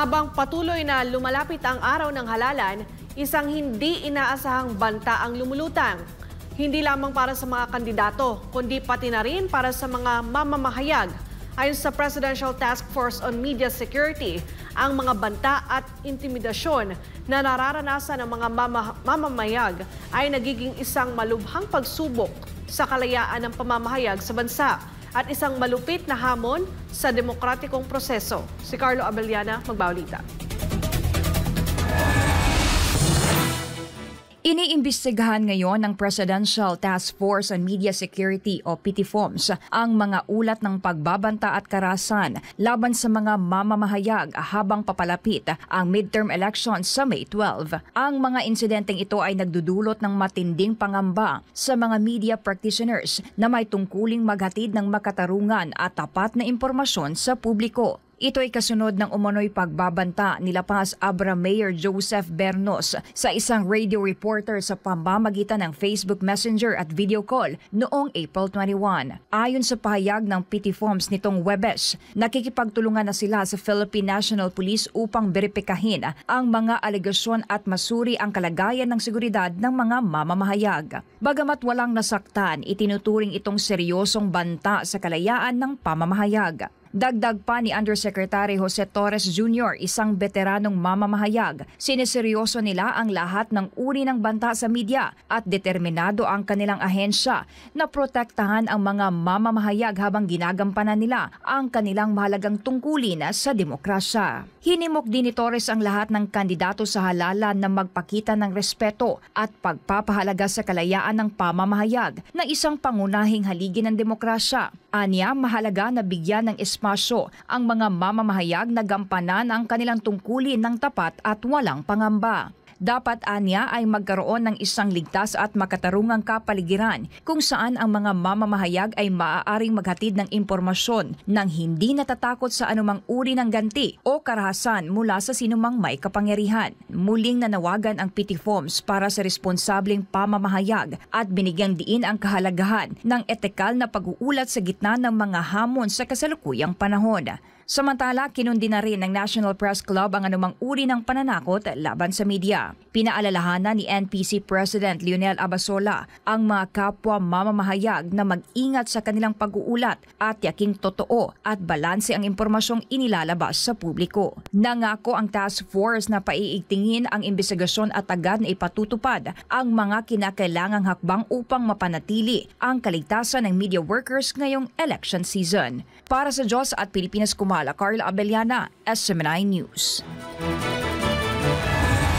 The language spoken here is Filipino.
Habang patuloy na lumalapit ang araw ng halalan, isang hindi inaasahang banta ang lumulutang. Hindi lamang para sa mga kandidato, kundi pati na rin para sa mga mamamahayag. Ayon sa Presidential Task Force on Media Security, ang mga banta at intimidasyon na nararanasan ng mga mamamahayag ay nagiging isang malubhang pagsubok sa kalayaan ng pamamahayag sa bansa at isang malupit na hamon sa demokratikong proseso. Si Carlo Abellana magbabalita. Iniimbestigahan ngayon ng Presidential Task Force on Media Security o PTFOMS ang mga ulat ng pagbabanta at karahasan laban sa mga mamamahayag habang papalapit ang midterm elections sa May 12. Ang mga insidenteng ito ay nagdudulot ng matinding pangamba sa mga media practitioners na may tungkuling maghatid ng makatarungan at tapat na impormasyon sa publiko. Ito ay kasunod ng umano'y pagbabanta ni La Paz Abra Mayor Joseph Bernos sa isang radio reporter sa pamamagitan ng Facebook Messenger at video call noong April 21. Ayon sa pahayag ng PTFOMS nitong Webes, nakikipagtulungan na sila sa Philippine National Police upang beripikahin ang mga alegasyon at masuri ang kalagayan ng seguridad ng mga mamamahayag. Bagamat walang nasaktan, itinuturing itong seryosong banta sa kalayaan ng pamamahayag. Dagdag pa ni Undersecretary Jose Torres Jr., isang veteranong mamamahayag, siniseryoso nila ang lahat ng uri ng banta sa media at determinado ang kanilang ahensya na protektahan ang mga mamamahayag habang ginagampanan nila ang kanilang mahalagang tungkulin sa demokrasya. Hinimok din ni Torres ang lahat ng kandidato sa halalan na magpakita ng respeto at pagpapahalaga sa kalayaan ng pamamahayag na isang pangunahing haligi ng demokrasya. Anya, mahalaga na bigyan ng espasyo ang mga mamamahayag na gampanan ang kanilang tungkulin ng tapat at walang pangamba. Dapat anya ay magkaroon ng isang ligtas at makatarungang kapaligiran kung saan ang mga mamamahayag ay maaaring maghatid ng impormasyon nang hindi natatakot sa anumang uri ng ganti o karahasan mula sa sinumang may kapangyarihan. Muling nanawagan ang PTFOMS para sa responsableng pamamahayag at binigyang diin ang kahalagahan ng etikal na pag-uulat sa gitna ng mga hamon sa kasalukuyang panahon. Samantala, kinundi na rin ng National Press Club ang anumang uri ng pananakot laban sa media. Pinaalalahanan ni NPC President Leonel Abasola ang mga kapwa mamamahayag na mag-ingat sa kanilang pag-uulat at yaking totoo at balanse ang impormasyong inilalabas sa publiko. Nangako ang task force na paiigtingin ang investigasyon at agad na ipatutupad ang mga kinakailangang hakbang upang mapanatili ang kaligtasan ng media workers ngayong election season. Para sa Diyos at Pilipinas Kumala, Carla Abellana, SMNI News.